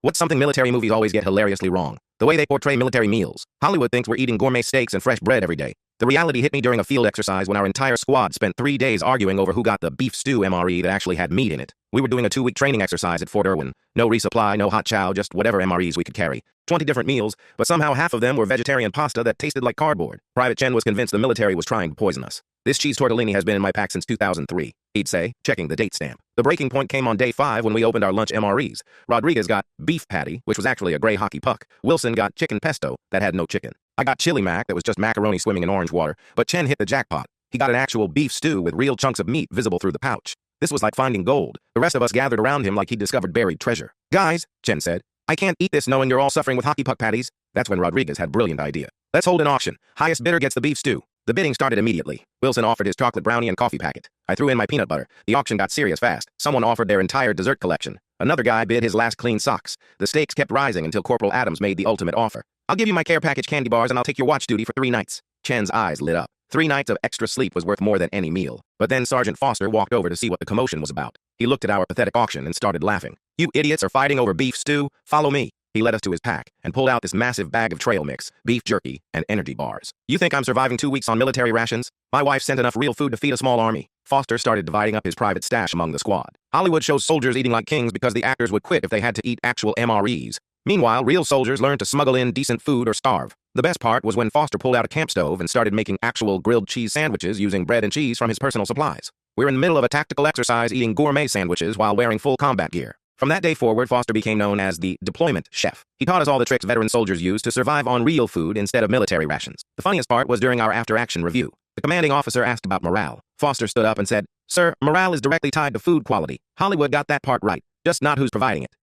What's something military movies always get hilariously wrong? The way they portray military meals. Hollywood thinks we're eating gourmet steaks and fresh bread every day. The reality hit me during a field exercise when our entire squad spent 3 days arguing over who got the beef stew MRE that actually had meat in it. We were doing a 2-week training exercise at Fort Irwin. No resupply, no hot chow, just whatever MREs we could carry. 20 different meals, but somehow half of them were vegetarian pasta that tasted like cardboard. Private Chen was convinced the military was trying to poison us. This cheese tortellini has been in my pack since 2003, he'd say, checking the date stamp. The breaking point came on day 5 when we opened our lunch MREs. Rodriguez got beef patty, which was actually a gray hockey puck. Wilson got chicken pesto that had no chicken. I got chili mac that was just macaroni swimming in orange water, but Chen hit the jackpot. He got an actual beef stew with real chunks of meat visible through the pouch. This was like finding gold. The rest of us gathered around him like he'd discovered buried treasure. Guys, Chen said, I can't eat this knowing you're all suffering with hockey puck patties. That's when Rodriguez had a brilliant idea. Let's hold an auction. Highest bidder gets the beef stew. The bidding started immediately. Wilson offered his chocolate brownie and coffee packet. I threw in my peanut butter. The auction got serious fast. Someone offered their entire dessert collection. Another guy bid his last clean socks. The stakes kept rising until Corporal Adams made the ultimate offer. I'll give you my care package candy bars and I'll take your watch duty for 3 nights. Chen's eyes lit up. 3 nights of extra sleep was worth more than any meal. But then Sergeant Foster walked over to see what the commotion was about. He looked at our pathetic auction and started laughing. You idiots are fighting over beef stew? Follow me. He led us to his pack and pulled out this massive bag of trail mix, beef jerky, and energy bars. You think I'm surviving 2 weeks on military rations? My wife sent enough real food to feed a small army. Foster started dividing up his private stash among the squad. Hollywood shows soldiers eating like kings because the actors would quit if they had to eat actual MREs. Meanwhile, real soldiers learned to smuggle in decent food or starve. The best part was when Foster pulled out a camp stove and started making actual grilled cheese sandwiches using bread and cheese from his personal supplies. We're in the middle of a tactical exercise eating gourmet sandwiches while wearing full combat gear. From that day forward, Foster became known as the deployment chef. He taught us all the tricks veteran soldiers use to survive on real food instead of military rations. The funniest part was during our after-action review. The commanding officer asked about morale. Foster stood up and said, Sir, morale is directly tied to food quality. Hollywood got that part right, just not who's providing it.